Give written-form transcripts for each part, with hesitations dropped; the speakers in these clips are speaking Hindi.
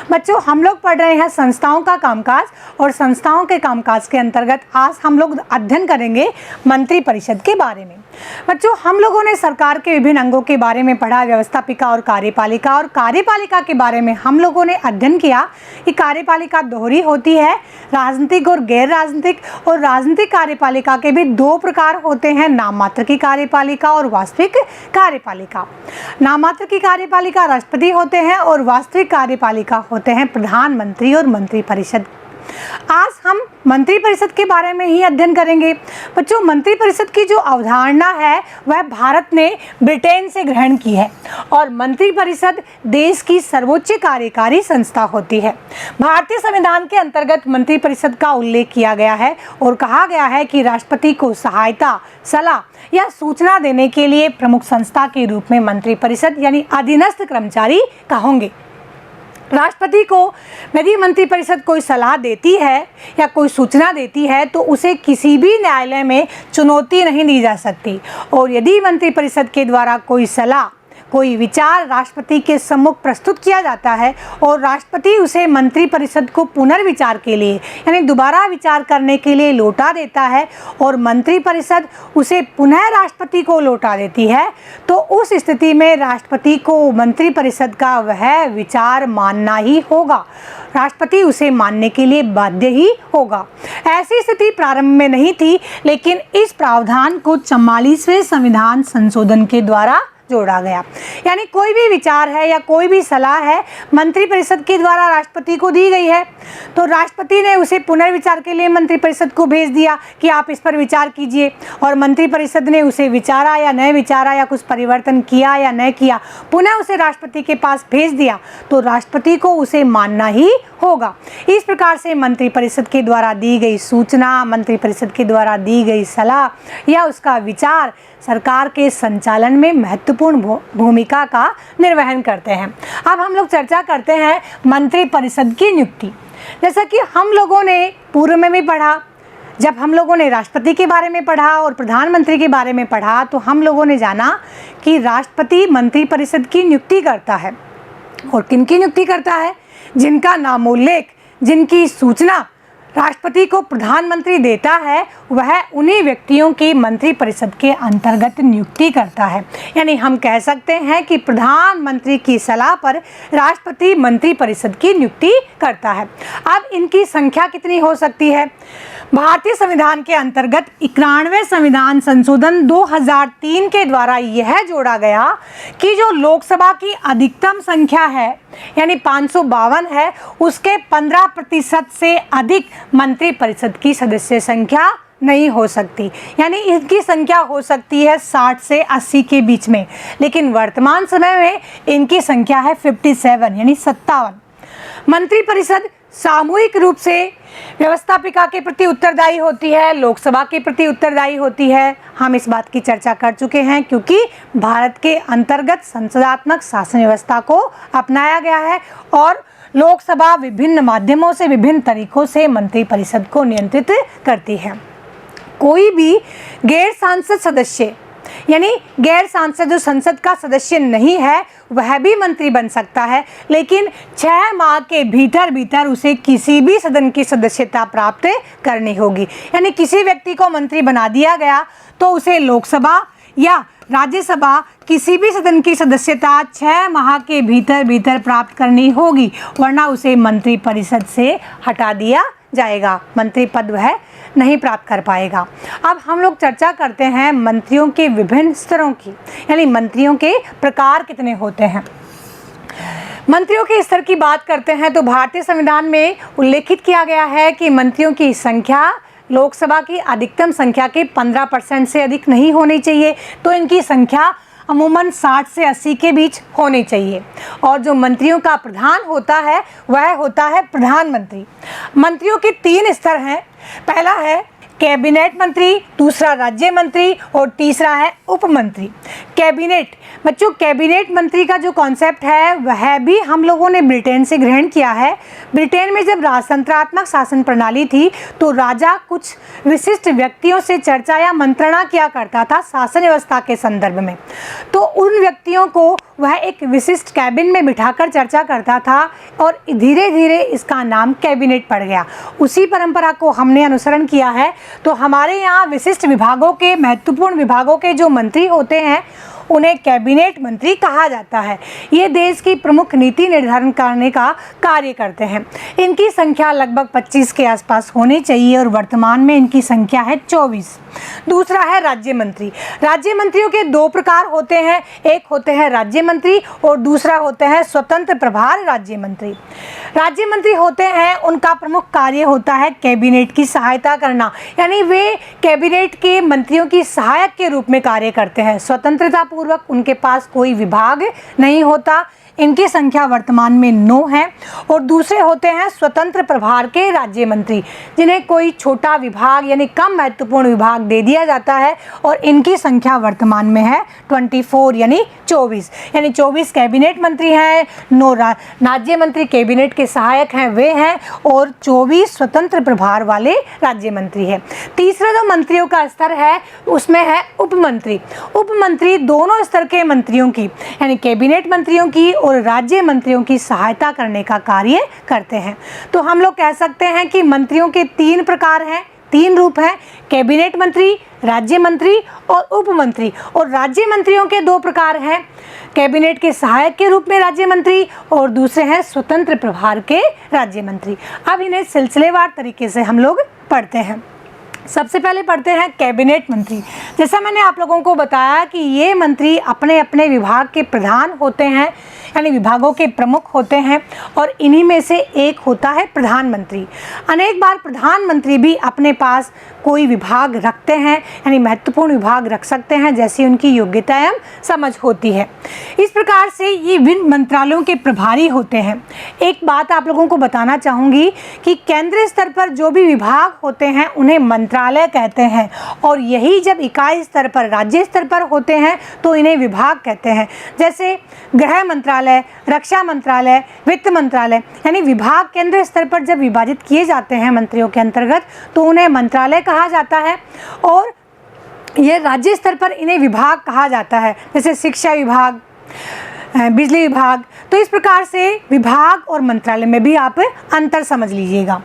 बच्चों, हम लोग पढ़ रहे हैं संस्थाओं का कामकाज, और संस्थाओं के कामकाज के अंतर्गत आज हम लोग अध्ययन करेंगे मंत्रिपरिषद के बारे में। बच्चों, हम लोगों ने सरकार के विभिन्न अंगों के बारे में पढ़ा, व्यवस्थापिका और कार्यपालिका के बारे में हम लोगों ने अध्ययन किया कि कार्यपालिका दोहरी होती है, राजनीतिक और गैर राजनीतिक, और राजनीतिक कार्यपालिका के भी दो प्रकार होते हैं, नाम मात्र की कार्यपालिका और वास्तविक कार्यपालिका। नाम मात्र की कार्यपालिका राष्ट्रपति होते हैं और वास्तविक कार्यपालिका होते हैं प्रधानमंत्री और मंत्रिपरिषद। आज हम मंत्रिपरिषद के बारे में ही अध्ययन करेंगे। बच्चों, मंत्रिपरिषद की जो अवधारणा है वह भारत ने ब्रिटेन से ग्रहण की है, और मंत्रिपरिषद देश की सर्वोच्च कार्यकारी संस्था होती है। भारतीय संविधान के अंतर्गत मंत्रिपरिषद का उल्लेख किया गया है और कहा गया है कि राष्ट्रपति को सहायता, सलाह या सूचना देने के लिए प्रमुख संस्था के रूप में मंत्रिपरिषद यानी अधीनस्थ कर्मचारी कहोगे। राष्ट्रपति को यदि मंत्रिपरिषद कोई सलाह देती है या कोई सूचना देती है तो उसे किसी भी न्यायालय में चुनौती नहीं दी जा सकती, और यदि मंत्रिपरिषद के द्वारा कोई सलाह, कोई विचार राष्ट्रपति के सम्मुख प्रस्तुत किया जाता है और राष्ट्रपति उसे मंत्रिपरिषद को पुनर्विचार के लिए यानी दोबारा विचार करने के लिए लौटा देता है और मंत्रिपरिषद उसे पुनः राष्ट्रपति को लौटा देती है, तो उस स्थिति में राष्ट्रपति को मंत्रिपरिषद का वह विचार मानना ही होगा। राष्ट्रपति उसे मानने के लिए बाध्य ही होगा। ऐसी स्थिति प्रारंभ में नहीं थी, लेकिन इस प्रावधान को 44वें संविधान संशोधन के द्वारा जोड़ा गया। यानी कोई भी विचार है या कोई भी सलाह है मंत्रिपरिषद के द्वारा राष्ट्रपति को दी गई है, तो राष्ट्रपति ने उसे पुनर्विचार के लिए मंत्रिपरिषद को भेज दिया कि आप इस पर विचार कीजिए, और मंत्रिपरिषद ने उसे विचारा या न विचारा या कुछ परिवर्तन किया या न किया, पुनः उसे राष्ट्रपति के पास भेज दिया, तो राष्ट्रपति को उसे मानना ही होगा। इस प्रकार से मंत्रिपरिषद के द्वारा दी गई सूचना, मंत्रिपरिषद के द्वारा दी गई सलाह या उसका विचार सरकार के संचालन में महत्वपूर्ण भूमिका का निर्वहन करते हैं। अब हम लोग चर्चा करते हैं मंत्रिपरिषद की नियुक्ति। जैसा कि हम लोगों ने पूर्व में भी पढ़ा, जब हम लोगों ने राष्ट्रपति के बारे में पढ़ा और प्रधानमंत्री के बारे में पढ़ा, तो हम लोगों ने जाना कि राष्ट्रपति मंत्रिपरिषद की नियुक्ति करता है। और किन की नियुक्ति करता है? जिनका नामोल्लेख, जिनकी सूचना राष्ट्रपति को प्रधानमंत्री देता है, वह उन्हीं व्यक्तियों की मंत्रिपरिषद के अंतर्गत नियुक्ति करता है। यानी हम कह सकते हैं कि प्रधानमंत्री की सलाह पर राष्ट्रपति मंत्रिपरिषद की नियुक्ति करता है। अब इनकी संख्या कितनी हो सकती है? भारतीय संविधान के अंतर्गत 91वें संविधान संशोधन 2003 के द्वारा यह जोड़ा गया कि जो लोकसभा की अधिकतम संख्या है यानी 552 है, उसके 15% से अधिक मंत्रिपरिषद की सदस्य संख्या नहीं हो सकती। यानी इनकी संख्या हो सकती है 60 से 80 के बीच में, लेकिन वर्तमान समय में इनकी संख्या है 57 यानी 57। मंत्रिपरिषद सामूहिक रूप से व्यवस्थापिका के प्रति उत्तरदायी होती है, लोकसभा के प्रति उत्तरदायी होती है। हम इस बात की चर्चा कर चुके हैं, क्योंकि भारत के अंतर्गत संसदात्मक शासन व्यवस्था को अपनाया गया है और लोकसभा विभिन्न माध्यमों से, विभिन्न तरीकों से मंत्रिपरिषद को नियंत्रित करती है। कोई भी गैर सांसद सदस्य यानी गैर सांसद जो संसद का सदस्य नहीं है वह भी मंत्री बन सकता है, लेकिन 6 माह के भीतर उसे किसी भी सदन की सदस्यता प्राप्त करनी होगी। यानी किसी व्यक्ति को मंत्री बना दिया गया तो उसे लोकसभा या राज्यसभा किसी भी सदन की सदस्यता 6 माह के भीतर प्राप्त करनी होगी, वरना उसे मंत्रिपरिषद से हटा दिया जाएगा, मंत्री पद वह नहीं प्राप्त कर पाएगा। अब हम लोग चर्चा करते हैं मंत्रियों के विभिन्न स्तरों की, यानी मंत्रियों के प्रकार कितने होते हैं। मंत्रियों के स्तर की बात करते हैं तो भारतीय संविधान में उल्लेखित किया गया है कि मंत्रियों की संख्या लोकसभा की अधिकतम संख्या के 15% से अधिक नहीं होनी चाहिए, तो इनकी संख्या अमूमन 60 से 80 के बीच होनी चाहिए। और जो मंत्रियों का प्रधान होता है वह होता है प्रधानमंत्री। मंत्रियों के 3 स्तर हैं। पहला है कैबिनेट मंत्री, दूसरा राज्य मंत्री और तीसरा है उप मंत्री। कैबिनेट, बच्चों कैबिनेट मंत्री का जो कॉन्सेप्ट है वह भी हम लोगों ने ब्रिटेन से ग्रहण किया है। ब्रिटेन में जब राजतंत्रात्मक शासन प्रणाली थी तो राजा कुछ विशिष्ट व्यक्तियों से चर्चा या मंत्रणा किया करता था शासन व्यवस्था के संदर्भ में, तो उन व्यक्तियों को वह एक विशिष्ट कैबिन में बिठाकर चर्चा करता था और धीरे धीरे इसका नाम कैबिनेट पड़ गया। उसी परंपरा को हमने अनुसरण किया है। तो हमारे यहाँ विशिष्ट विभागों के, महत्वपूर्ण विभागों के जो मंत्री होते हैं उन्हें कैबिनेट मंत्री कहा जाता है। ये देश की प्रमुख नीति निर्धारण करने का कार्य करते हैं। इनकी संख्या लगभग 25 के आसपास होनी चाहिए और वर्तमान में इनकी संख्या है 24। दूसरा है राज्य मंत्री। राज्य मंत्रियों के दो प्रकार होते हैं, एक होते हैं राज्य मंत्री और दूसरा होते हैं स्वतंत्र प्रभार राज्य मंत्री। राज्य मंत्री होते हैं, उनका प्रमुख कार्य होता है कैबिनेट की सहायता करना, यानी वे कैबिनेट के मंत्रियों की सहायक के रूप में कार्य करते हैं। स्वतंत्रता पूर्वक उनके पास कोई विभाग नहीं होता। इनकी संख्या वर्तमान में 9 है। और दूसरे होते हैं स्वतंत्र प्रभार के राज्य मंत्री, जिन्हें कोई छोटा विभाग यानी कम महत्वपूर्ण विभाग दे दिया जाता है और इनकी संख्या वर्तमान में है 24 यानी 24। यानी 24 कैबिनेट मंत्री हैं, 9 राज्य मंत्री कैबिनेट के सहायक हैं वे हैं और 24 स्वतंत्र प्रभार वाले राज्य मंत्री हैं। तीसरा जो मंत्रियों का स्तर है उसमें है उप मंत्री। उप मंत्री दोनों स्तर के मंत्रियों की यानी कैबिनेट मंत्रियों की और राज्य मंत्रियों की सहायता करने का कार्य करते हैं। तो हम लोग कह सकते हैं कि मंत्रियों के 3 प्रकार हैं, 3 रूप हैं, कैबिनेट मंत्री, राज्य मंत्री और उप मंत्री। और राज्य मंत्रियों के 2 प्रकार हैं, कैबिनेट के सहायक के रूप में राज्य मंत्री और दूसरे हैं स्वतंत्र प्रभार के राज्य मंत्री। अब इन्हें सिलसिलेवार तरीके से हम लोग पढ़ते हैं। सबसे पहले पढ़ते हैं कैबिनेट मंत्री। जैसा मैंने आप लोगों को बताया कि ये मंत्री अपने अपने विभाग के प्रधान होते हैं, यानी विभागों के प्रमुख होते हैं और इन्हीं में से एक होता है प्रधानमंत्री। अनेक बार प्रधानमंत्री भी अपने पास कोई विभाग रखते हैं, यानी महत्वपूर्ण विभाग रख सकते हैं जैसी उनकी योग्यता एवं समझ होती है। इस प्रकार से ये विभिन्न मंत्रालयों के प्रभारी होते हैं। एक बात आप लोगों को बताना चाहूँगी कि केंद्रीय स्तर पर जो भी विभाग होते हैं उन्हें मंत्रालय कहते हैं और यही जब इकाई स्तर पर, राज्य स्तर पर होते हैं तो इन्हें विभाग कहते हैं। जैसे गृह मंत्रालय, रक्षा मंत्रालय, वित्त मंत्रालय, यानी विभाग केंद्रीय स्तर पर जब विभाजित किए जाते हैं मंत्रियों के अंतर्गत तो उन्हें मंत्रालय कहा जाता है और ये राज्य स्तर पर इन्हें विभाग कहा जाता है, जैसे शिक्षा विभाग, बिजली विभाग। तो इस प्रकार से विभाग और मंत्रालय में भी आप अंतर समझ लीजिएगा।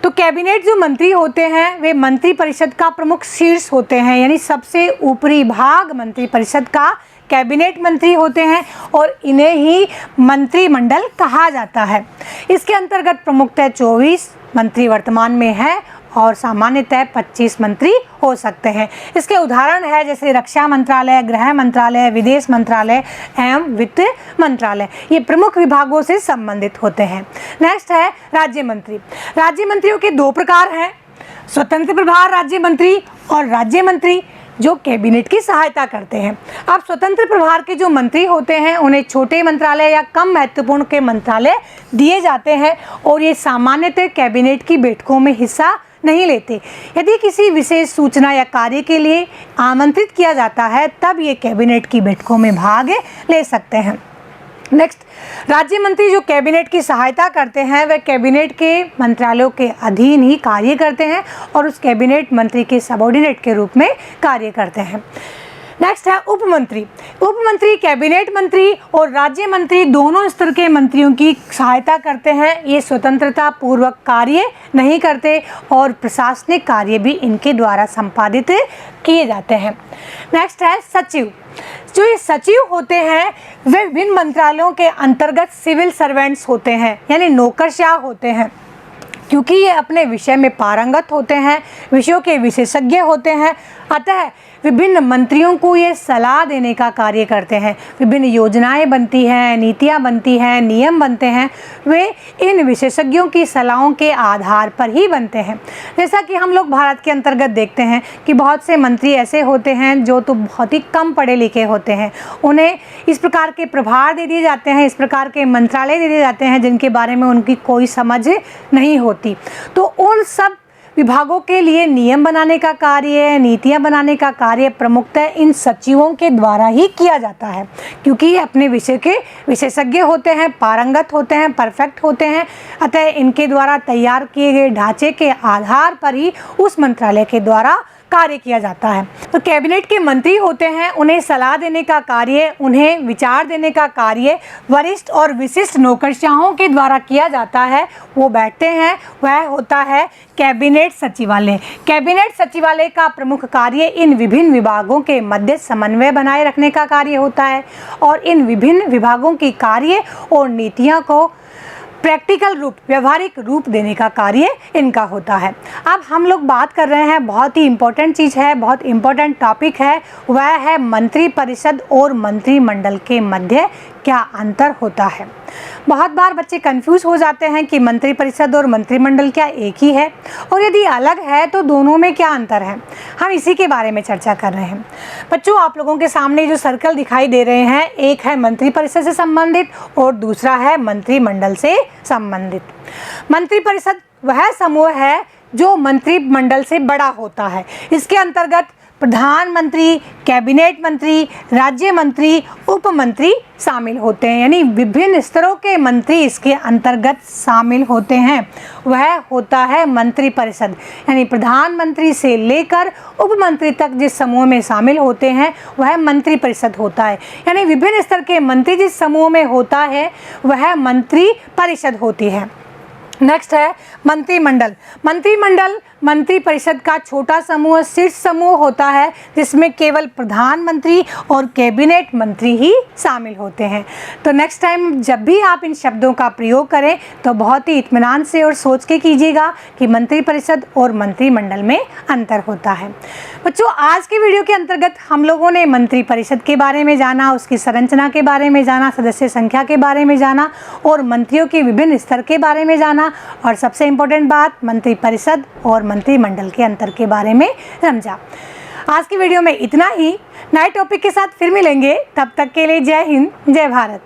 तो कैबिनेट जो मंत्री होते हैं वे मंत्री परिषद का प्रमुख शीर्ष होते हैं, यानी सबसे ऊपरी भाग मंत्री परिषद का कैबिनेट मंत्री होते हैं और इन्हें ही मंत्रिमंडल कहा जाता है। इसके अंतर्गत प्रमुखतः 24 मंत्री वर्तमान में है और सामान्यतः 25 मंत्री हो सकते हैं। इसके उदाहरण है जैसे रक्षा मंत्रालय, गृह मंत्रालय, विदेश मंत्रालय एवं वित्त मंत्रालय। ये प्रमुख विभागों से संबंधित होते हैं। नेक्स्ट है राज्य मंत्री। राज्य मंत्रियों के 2 प्रकार हैं, स्वतंत्र प्रभार राज्य मंत्री और राज्य मंत्री जो कैबिनेट की सहायता करते हैं। अब स्वतंत्र प्रभार के जो मंत्री होते हैं उन्हें छोटे मंत्रालय या कम महत्वपूर्ण के मंत्रालय दिए जाते हैं और ये सामान्यतः कैबिनेट की बैठकों में हिस्सा नहीं लेते। यदि किसी विशेष सूचना या कार्य के लिए आमंत्रित किया जाता है तब ये कैबिनेट की बैठकों में भाग ले सकते हैं। नेक्स्ट, राज्य मंत्री जो कैबिनेट की सहायता करते हैं वह कैबिनेट के मंत्रालयों के अधीन ही कार्य करते हैं और उस कैबिनेट मंत्री के सबऑर्डिनेट के रूप में कार्य करते हैं। नेक्स्ट है उप मंत्री। उप मंत्री कैबिनेट मंत्री और राज्य मंत्री दोनों स्तर के मंत्रियों की सहायता करते हैं। ये स्वतंत्रता पूर्वक कार्य नहीं करते और प्रशासनिक कार्य भी इनके द्वारा संपादित किए जाते हैं। नेक्स्ट है सचिव। जो ये सचिव होते हैं वे विभिन्न मंत्रालयों के अंतर्गत सिविल सर्वेंट्स होते हैं, यानी नौकरशाह होते हैं, क्योंकि ये अपने विषय में पारंगत होते हैं, विषयों के विशेषज्ञ होते हैं। अतः विभिन्न मंत्रियों को ये सलाह देने का कार्य करते हैं। विभिन्न योजनाएं बनती हैं, नीतियां बनती हैं, नियम बनते हैं, वे इन विशेषज्ञों की सलाहों के आधार पर ही बनते हैं। जैसा कि हम लोग भारत के अंतर्गत देखते हैं कि बहुत से मंत्री ऐसे होते हैं जो तो बहुत ही कम पढ़े लिखे होते हैं, उन्हें इस प्रकार के प्रभार दे दिए जाते हैं, इस प्रकार के मंत्रालय दे दिए जाते हैं जिनके बारे में उनकी कोई समझ नहीं होती। तो उन सब विभागों के लिए नियम बनाने का कार्य, नीतियां बनाने का कार्य प्रमुखतः इन सचिवों के द्वारा ही किया जाता है, क्योंकि ये अपने विषय के विशेषज्ञ होते हैं, पारंगत होते हैं, परफेक्ट होते हैं। अतः इनके द्वारा तैयार किए गए ढांचे के आधार पर ही उस मंत्रालय के द्वारा कार्य किया जाता है। तो कैबिनेट के मंत्री होते हैं, उन्हें सलाह देने का कार्य, उन्हें विचार देने का कार्य वरिष्ठ और विशिष्ट नौकरशाहों के द्वारा किया जाता है। वो बैठते हैं, वह होता है कैबिनेट सचिवालय। कैबिनेट सचिवालय का प्रमुख कार्य इन विभिन्न विभागों के मध्य समन्वय बनाए रखने का कार्य होता है और इन विभिन्न विभागों की कार्य और नीतियों को प्रैक्टिकल रूप, व्यवहारिक रूप देने का कार्य इनका होता है। अब हम लोग बात कर रहे हैं, बहुत ही इम्पोर्टेंट चीज़ है, बहुत इम्पोर्टेंट टॉपिक है, वह है मंत्रिपरिषद और मंत्रिमंडल के मध्य क्या अंतर होता है। बहुत बार बच्चे कंफ्यूज हो जाते हैं कि मंत्रिपरिषद और मंत्रिमंडल क्या एक ही है, और यदि अलग है तो दोनों में क्या अंतर है। हम इसी के बारे में चर्चा कर रहे हैं। बच्चों, आप लोगों के सामने जो सर्कल दिखाई दे रहे हैं, एक है मंत्रिपरिषद से संबंधित और दूसरा है मंत्रिमंडल से संबंधित। मंत्रिपरिषद वह समूह है जो मंत्रिमंडल से बड़ा होता है। इसके अंतर्गत प्रधानमंत्री, कैबिनेट मंत्री, राज्य मंत्री, उप मंत्री शामिल होते हैं, यानी विभिन्न स्तरों के मंत्री इसके अंतर्गत शामिल होते हैं। वह होता है मंत्रिपरिषद, यानी प्रधानमंत्री से लेकर उप मंत्री तक जिस समूह में शामिल होते हैं वह मंत्रिपरिषद होता है। यानी विभिन्न स्तर के मंत्री जिस समूह में होता है वह मंत्रिपरिषद होती है। नेक्स्ट है मंत्रिमंडल। मंत्रिमंडल मंत्रिपरिषद का छोटा समूह, शीर्ष समूह होता है जिसमें केवल प्रधानमंत्री और कैबिनेट मंत्री ही शामिल होते हैं। तो नेक्स्ट टाइम जब भी आप इन शब्दों का प्रयोग करें तो बहुत ही इत्मीनान से और सोच के कीजिएगा कि मंत्रिपरिषद और मंत्रिमंडल में अंतर होता है। बच्चों, आज के वीडियो के अंतर्गत हम लोगों ने मंत्रिपरिषद के बारे में जाना, उसकी संरचना के बारे में जाना, सदस्य संख्या के बारे में जाना और मंत्रियों के विभिन्न स्तर के बारे में जाना, और सबसे इम्पोर्टेंट बात मंत्रिपरिषद और मंत्रिमंडल के अंतर के बारे में समझा। आज की वीडियो में इतना ही। नए टॉपिक के साथ फिर मिलेंगे, तब तक के लिए जय हिंद, जय भारत।